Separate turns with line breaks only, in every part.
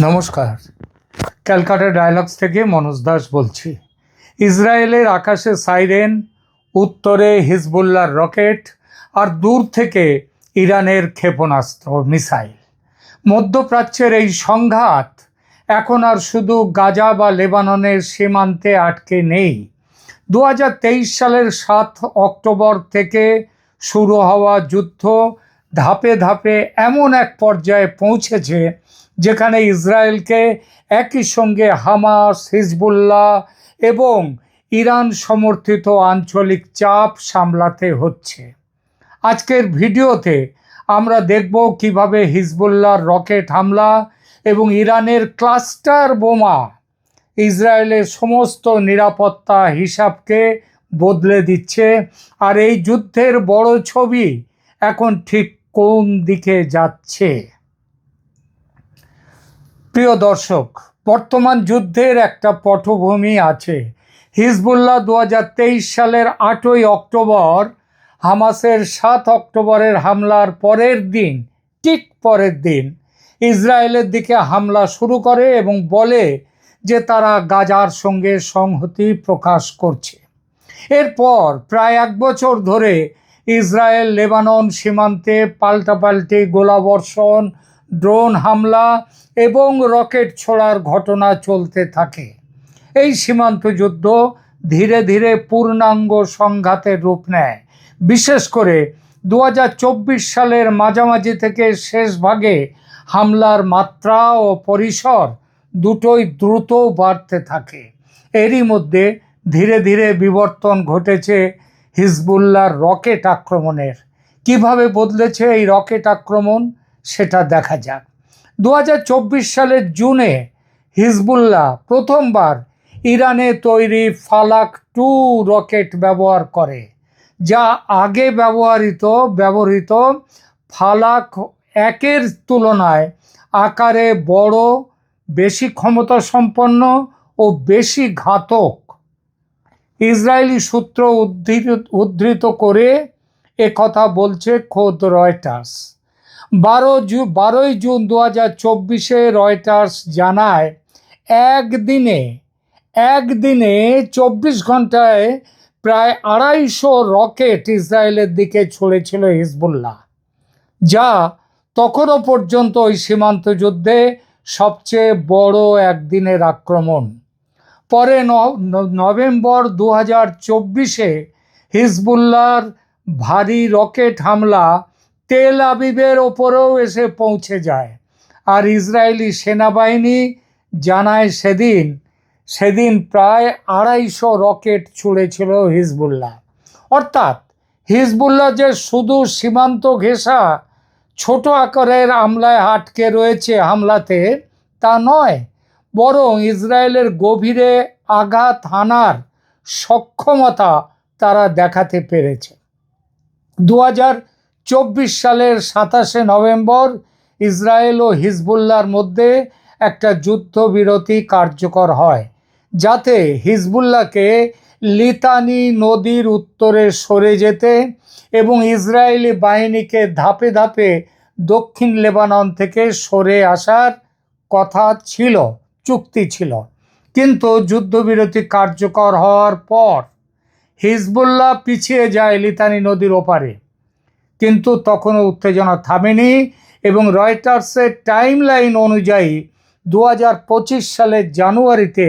নমস্কার, ক্যালকাটা ডায়ালগস থেকে মনোজ দাস বলছি। ইসরায়েলের আকাশে সাইরেন, উত্তরে হিজবুল্লাহর রকেট, আর দূর থেকে ইরানের ক্ষেপণাস্ত্র মিসাইল। মধ্যপ্রাচ্যের এই সংঘাত এখন আর শুধু গাজা বা লেবাননের সীমান্তে আটকে নেই। 2023 সালের 7 অক্টোবর থেকে শুরু হওয়া যুদ্ধ ধাপে ধাপে এমন এক পর্যায়ে পৌঁছেছে যেখানে ইসরায়েলকে একই সঙ্গে হামাস, হিজবুল্লাহ এবং ইরান সমর্থিত আঞ্চলিক চাপ সামলাতে হচ্ছে। আজকের ভিডিওতে আমরা দেখব কিভাবে হিজবুল্লাহর রকেট হামলা এবং ইরানের ক্লাস্টার বোমা ইসরায়েলের সমস্ত নিরাপত্তা হিসাবকে বদলে দিচ্ছে, আর এই যুদ্ধের বড় ছবি এখন ঠিক কোন দিকে যাচ্ছে। প্রিয় দর্শক, বর্তমান যুদ্ধের একটা পটভূমি আছে। হিজবুল্লাহ 2023 সালের 8ই অক্টোবর হামাসের 7 অক্টোবরের হামলার পরের দিন, ঠিক পরের দিন ইসরায়েলের দিকে হামলা শুরু করে এবং বলে যে তারা গাজার সঙ্গে সংহতি প্রকাশ করছে। এরপর প্রায় 1 বছর ধরে ইসরায়েল লেবানন সীমান্তে পাল্টাপাল্টি গোলাবর্ষণ, ড্রোন হামলা এবং রকেট ছোড়ার ঘটনা চলতে থাকে। এই সীমান্ত যুদ্ধ ধীরে ধীরে পূর্ণাঙ্গ সংঘাতের রূপ নেয়। বিশেষ করে 2024 সালের মাঝামাঝি থেকে শেষ ভাগে হামলার মাত্রা ও পরিসর দুটোই দ্রুত বাড়তে থাকে। এরই মধ্যে ধীরে ধীরে বিবর্তন ঘটেছে হিজবুল্লাহর রকেট আক্রমণের। কিভাবে বদলেছে এই রকেট আক্রমণ সেটা দেখা যাক। 2024 সালের জুনে হিজবুল্লাহ প্রথমবার ইরানে তৈরি ফালাক 2 রকেট ব্যবহার করে, যা আগে ব্যবহৃত ফালাক 1-এর তুলনায় আকারে বড়, বেশি ক্ষমতা সম্পন্ন ও বেশি ঘাতক। ইসরায়েলি সূত্র উদ্ধৃত করে কথা বলছে খোদ রয়টার্স। 12ই জুন 2024 রয়টার্স জানায় একদিনে 24 ঘন্টায় প্রায় 250 রকেট ইসরায়েলের দিকে ছুঁড়েছিল হিজবুল্লাহ, যা তখনও পর্যন্ত ওই সীমান্ত যুদ্ধে সবচেয়ে বড় একদিনের আক্রমণ। পরে নভেম্বর 2024 হিজবুল্লাহর ভারী রকেট হামলা তেল আবিবের ওপরেও এসে পৌঁছে যায়, আর ইসরায়েলি সেনাবাহিনী জানায় সেদিন প্রায় 250 রকেট ছুঁড়েছিল হিজবুল্লাহ। অর্থাৎ হিজবুল্লাহ যে শুধু সীমান্ত ঘেঁষা ছোট আকারের হামলায় আটকে রয়েছে হামলাতে, তা নয়, বরং ইসরায়েলের গভীরে আঘাত হানার সক্ষমতা তারা দেখাতে পেরেছে। 2024 সালের 27 নভেম্বর ইসরায়েল ও হিজবুল্লাহর মধ্যে একটা যুদ্ধবিরতি কার্যকর হয়, যাতে হিজবুল্লাহকে লিতানি নদীর উত্তরে সরে যেতে এবং ইসরায়েলি বাহিনীকে ধাপে ধাপে দক্ষিণ লেবানন থেকে সরে আসার কথা ছিল, চুক্তি ছিল। কিন্তু যুদ্ধবিরতি কার্যকর হওয়ার পর হিজবুল্লাহ পিছিয়ে যায় লিতানি নদীর ওপারে, কিন্তু তখনও উত্তেজনা থামেনি এবং রয়টার্সের টাইমলাইন অনুযায়ী 2025 সালের জানুয়ারিতে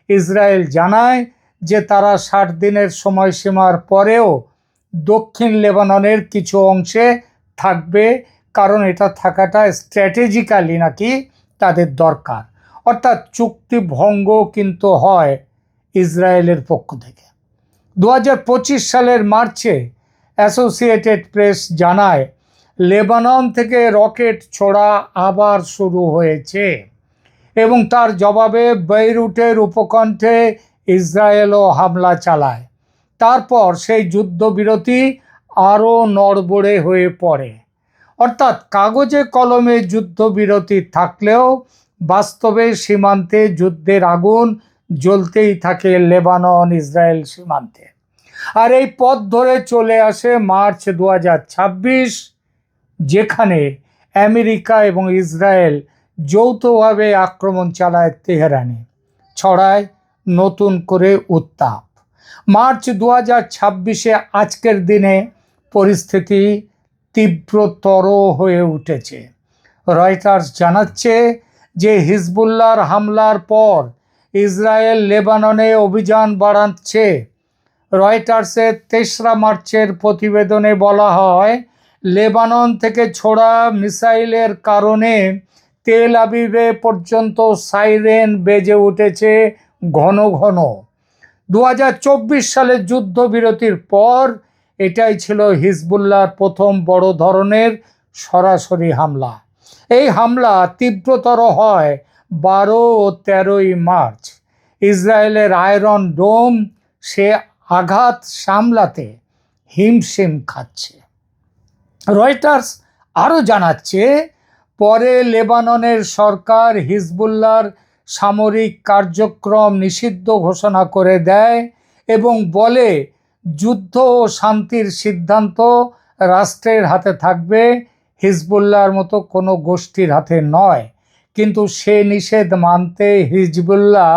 ইসরায়েল জানায় যে তারা 60 দিনের সময়সীমার পরেও দক্ষিণ লেবাননের কিছু অংশে থাকবে, কারণ এটা থাকাটা স্ট্র্যাটেজিক্যালি নাকি তাদের দরকার। অর্থাৎ চুক্তি ভঙ্গ কিন্তু হয় ইসরায়েলের পক্ষ থেকে। 2025 সালের মার্চে অ্যাসোসিয়েটেড প্রেস জানায় লেবানন থেকে রকেট ছোড়া আবার শুরু হয়েছে এবং তার জবাবে বেইরুটের উপকণ্ঠে ইসরায়েলও হামলা চালায়। তারপর সেই যুদ্ধবিরতি আরও নড়বড়ে হয়ে পড়ে। অর্থাৎ কাগজে কলমে যুদ্ধবিরতি থাকলেও বাস্তবে সীমান্তে যুদ্ধের আগুন জ্বলতেই থাকে লেবানন ইসরায়েল সীমান্তে। আর এই পথ ধরে চলে আসে মার্চ 2026, যেখানে আমেরিকা এবং ইসরায়েল যৌথভাবে আক্রমণ চালায় তেহরানে, ছড়ায় নতুন করে উত্তাপ। মার্চ 2026-এ আজকের দিনে পরিস্থিতি তীব্রতর হয়ে উঠেছে। রয়টার্স জানাচ্ছে যে হিজবুল্লাহর হামলার পর ইসরায়েল লেবাননে অভিযান বাড়াচ্ছে। রয়টার্সের 23 মার্চের প্রতিবেদনে বলা হয়, লেবানন থেকে ছোড়া মিসাইলের কারণে তেল আবিবে পর্যন্ত সাইরেন বেজে উঠেছে ঘন ঘন। 2024 সালের যুদ্ধবিরতির পর এটাই ছিল হিজবুল্লাহর প্রথম বড় ধরনের সরাসরি হামলা। এই হামলা তীব্রতর হয় 12 ও 13 মার্চ। ইসরায়েলের আয়রন ডোম সে আঘাত সামলাতে হিমশিম খাচ্ছে। রয়টার্স আরও জানাচ্ছে, পরে লেবাননের সরকার হিজবুল্লাহর সামরিক কার্যক্রম নিষিদ্ধ ঘোষণা করে দেয় এবং বলে যুদ্ধ ও শান্তির সিদ্ধান্ত রাষ্ট্রের হাতে থাকবে, হিজবুল্লাহর মতো কোনো গোষ্ঠীর হাতে নয়। কিন্তু সে নিষেধ মানতে হিজবুল্লাহ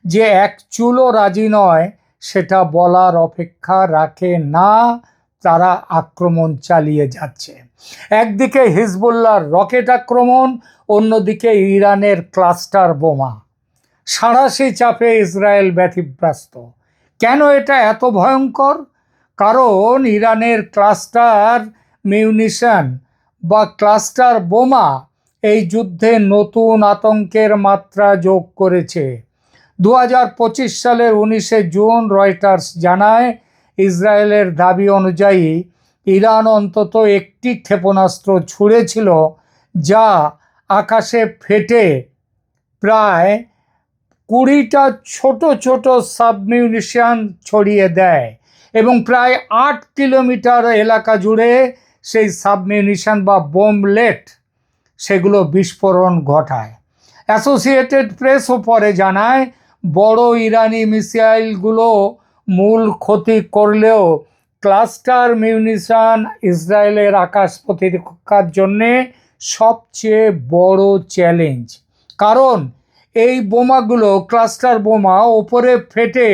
যে এক চুলও রাজি নয় সেটা বলার অপেক্ষা রাখে না। তারা আক্রমণ চালিয়ে যাচ্ছে। একদিকে হিজবুল্লাহর রকেট আক্রমণ, অন্যদিকে ইরানের ক্লাস্টার বোমা। সাঁড়াশি চাপে ইসরায়েল ব্যতিব্যস্ত। কেন এটা এত ভয়ঙ্কর? কারণ ইরানের ক্লাস্টার মিউনিশন বা ক্লাস্টার বোমা এই যুদ্ধে নতুন আতঙ্কের মাত্রা যোগ করেছে। 2025 সালের 19 জুন রয়টার্স জানায়, ইসরায়েলের দাবি অনুযায়ী ইরান অন্তত একটি ক্ষেপণাস্ত্র ছুঁড়েছিল, যা আকাশে ফেটে প্রায় 20টা ছোট ছোট সাবমিউনিশন ছড়িয়ে দেয় এবং প্রায় 8 কিলোমিটার এলাকা জুড়ে সেই সাবমিউনিশন বা বোমলেট সেগুলো বিস্ফোরণ ঘটায়। অ্যাসোসিয়েটেড প্রেসও পরে জানায়, বড় ইরানি মিসাইলগুলো মূল ক্ষতি করলেও ক্লাস্টার মিউনিশন ইসরায়েলের আকাশ প্রতিরক্ষার জন্যে সবচেয়ে বড় চ্যালেঞ্জ। কারণ এই বোমাগুলো, ক্লাস্টার বোমা, ওপরে ফেটে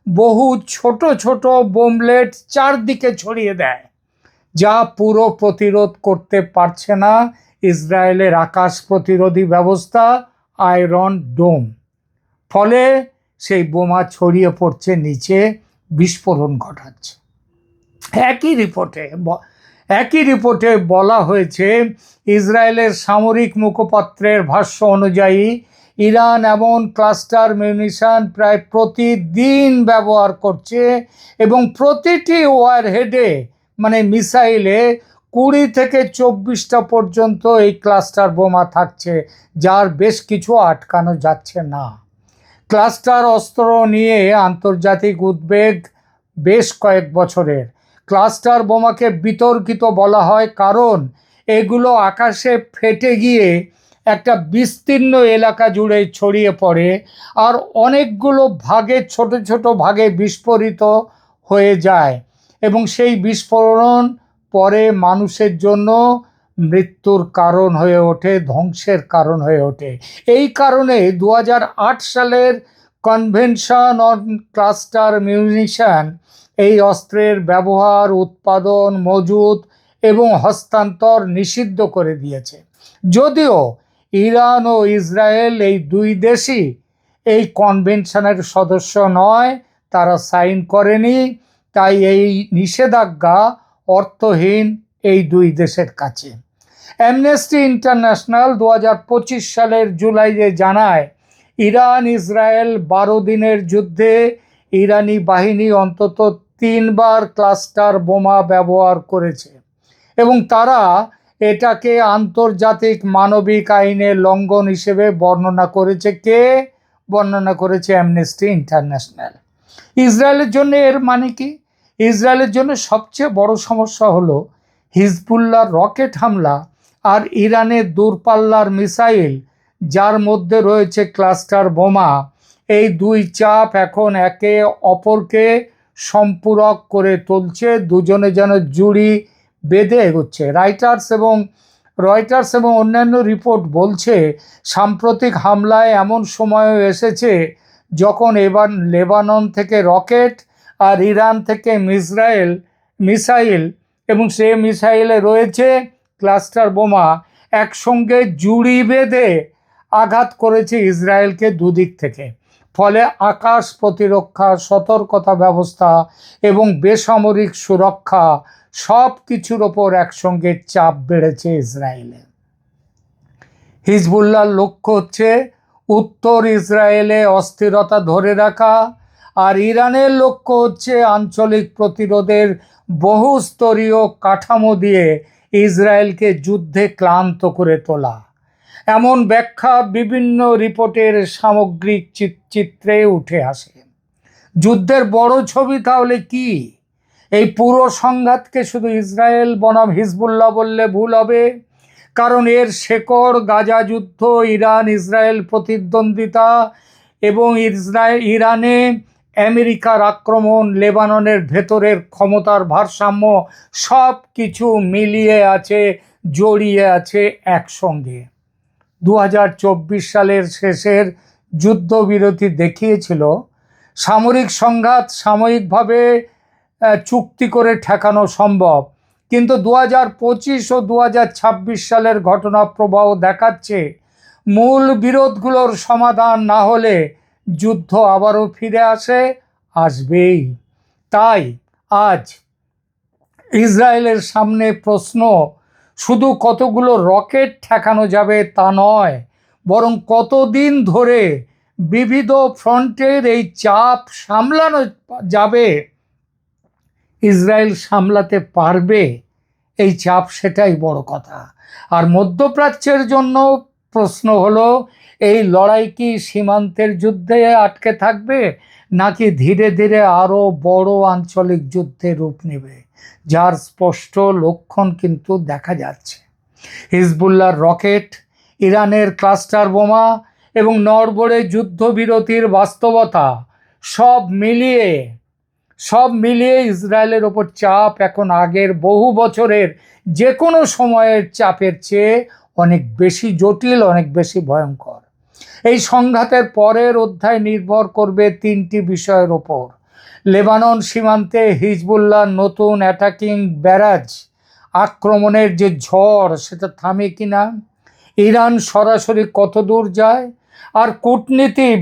বহু ছোট ছোট বোমলেট চারদিকে ছড়িয়ে দেয়, যা পুরো প্রতিরোধ করতে পারছে না ইসরায়েলের আকাশ প্রতিরোধী ব্যবস্থা আয়রন ডোম। ফলে সেই বোমা ছড়িয়ে পড়ছে নিচে, বিস্ফোরণ ঘটাচ্ছে। একই রিপোর্টে বলা হয়েছে, ইসরায়েলের সামরিক মুখপাত্রের ভাষ্য অনুযায়ী ইরান এমন ক্লাস্টার মিউনিশন প্রায় প্রতিদিন ব্যবহার করছে এবং প্রতিটি ওয়ারহেডে মানে মিসাইলে 20 থেকে 24টা পর্যন্ত এই ক্লাস্টার বোমা থাকছে, যার বেশ কিছু আটকানো যাচ্ছে না। ক্লাস্টার অস্ত্র নিয়ে আন্তর্জাতিক উদ্বেগ বেশ কয়েক বছরের। ক্লাস্টার বোমাকে বিতর্কিত বলা হয় কারণ এগুলো আকাশে ফেটে গিয়ে একটা বিস্তীর্ণ এলাকা জুড়ে ছড়িয়ে পড়ে আর অনেকগুলো ভাগে, ছোট ছোট ভাগে বিস্ফোরিত হয়ে যায় এবং সেই বিস্ফোরণ পরে মানুষের জন্য মৃত্যুর কারণ হয়ে ওঠে, ধ্বংসের কারণ হয়ে ওঠে। এই কারণে 2008 সালের কনভেনশন অন ক্লাস্টার মিউনিশন এই অস্ত্রের ব্যবহার, উৎপাদন, মজুত এবং হস্তান্তর নিষিদ্ধ করে দিয়েছে। যদিও ইরান ও ইসরায়েল এই দুই দেশই এই কনভেনশনের সদস্য নয়, তারা সাইন করেনি, তাই এই নিষেধাজ্ঞা অর্থহীন এই দুই দেশের কাছে। অ্যামনেস্টি ইন্টারন্যাশনাল 2025 সালের জুলাইয়ে জানায়, ইরান ইসরায়েল 12 দিনের যুদ্ধে ইরানি বাহিনী অন্তত 3 বার ক্লাস্টার বোমা ব্যবহার করেছে এবং তারা এটাকে আন্তর্জাতিক মানবিক আইনের লঙ্ঘন হিসেবে বর্ণনা করেছে। কে বর্ণনা করেছে? Amnesty international. ইসরায়েলের জন্য এর মানে কি? ইসরায়েলের জন্য সবচেয়ে বড় সমস্যা হলো হিজবুল্লাহর রকেট হামলা আর ইরানের দূরপাল্লার মিসাইল, যার মধ্যে রয়েছে ক্লাস্টার বোমা। এই দুই চাপ এখন একে অপরকে সম্পূরক করে তুলছে, দুজনে যেন জুড়ি বেঁধে এগোচ্ছে। রাইটার্স এবং রয়টার্স এবং অন্যান্য রিপোর্ট বলছে সাম্প্রতিক হামলায় এমন সময়ও এসেছে যখন এবার লেবানন থেকে রকেট আর ইরান থেকে মিসাইল এবং সে মিসাইলে রয়েছে ক্লাস্টার বোমা একসঙ্গে জুড়ি বেঁধে আঘাত করেছে ইসরায়েলকে দুদিক থেকে। ফলে আকাশ প্রতিরক্ষা, সতর্কতা ব্যবস্থা এবং বেসামরিক সুরক্ষা সব কিছুর ওপর একসঙ্গে চাপ বেড়েছে ইসরায়েলে। হিজবুল্লাহর লক্ষ্য হচ্ছে উত্তর ইসরায়েলে অস্থিরতা ধরে রাখা, আর ইরানের লক্ষ্য হচ্ছে আঞ্চলিক প্রতিরোধের বহুস্তরীয় কাঠামো দিয়ে ইসরায়েলকে যুদ্ধে ক্লান্ত করে তোলা। এমন ব্যাখ্যা বিভিন্ন রিপোর্টের সামগ্রিক চিত্রে উঠে আসে। যুদ্ধের বড় ছবি তাহলে কি? এই পুরো সংঘাতকে শুধু ইসরায়েল বনাম হিজবুল্লাহ বললে ভুল হবে, কারণ এর শেকড় গাজা যুদ্ধ, ইরান ইসরায়েল প্রতিদ্বন্দ্বিতা এবং ইরানে আমেরিকার আক্রমণ, লেবাননের ভেতরের ক্ষমতার ভারসাম্য সব কিছু মিলিয়ে আছে, জড়িয়ে আছে একসঙ্গে। 2024 সালের শেষের যুদ্ধবিরতি দেখিয়েছিল সামরিক সংঘাত সাময়িকভাবে চুক্তি করে ঠেকানো সম্ভব, কিন্তু 2025 ও 2026 সালের ঘটনা প্রবাহ দেখাচ্ছে মূল বিরোধগুলোর সমাধান না হলে যুদ্ধ আবারও ফিরে আসবেই। তাই আজ ইসরায়েলের সামনে প্রশ্ন শুধু কতগুলো রকেট ঠেকানো যাবে তা নয়, বরং কতদিন ধরে বিবিধ ফ্রন্টের এই চাপ সামলানো যাবে। ইসরায়েল সামলাতে পারবে এই চাপ, সেটাই বড় কথা। আর মধ্যপ্রাচ্যের জন্য প্রশ্ন হলো, এই লড়াই কি সীমান্তের যুদ্ধে আটকে থাকবে, নাকি ধীরে ধীরে আরও বড় আঞ্চলিক যুদ্ধে রূপ নেবে, যার স্পষ্ট লক্ষণ কিন্তু দেখা যাচ্ছে। হিজবুল্লাহর রকেট, ইরানের ক্লাস্টার বোমা এবং নড়বড়ে যুদ্ধবিরতির বাস্তবতা সব মিলিয়ে ইসরায়েলের ওপর চাপ এখন আগের বহু বছরের যে কোনো সময়ের চাপের চেয়ে অনেক বেশি জটিল, অনেক বেশি ভয়ঙ্কর। এই সংঘাতের পরের অধ্যায় নির্ভর করবে তিনটি বিষয়ের ওপর: লেবানন সীমান্তে হিজবুল্লাহর নতুন অ্যাটাকিং ব্যারাজ আক্রমণের যে ঝড়, সেটা থামে কিনা, ইরান সরাসরি কত দূর যায়, আর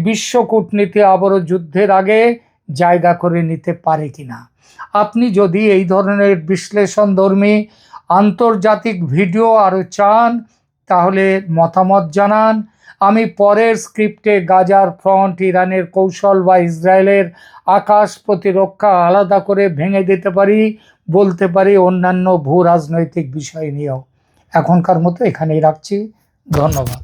বিশ্ব কূটনীতি আবারও যুদ্ধের আগে জায়গা করে নিতে পারে কিনা। আপনি যদি এই ধরনের বিশ্লেষণধর্মী আন্তর্জাতিক ভিডিও আরও চান তাহলে মতামত জানান। আমি পরের স্ক্রিপ্টে গাজার ফ্রন্ট, ইরানের কৌশল বা ইসরায়েলের আকাশ প্রতিরক্ষা আলাদা করে ভেঙে দিতে পারি, বলতে পারি অন্যান্য ভূ রাজনৈতিক বিষয় নিয়েও। এখনকার মতো এখানেই রাখছি। ধন্যবাদ।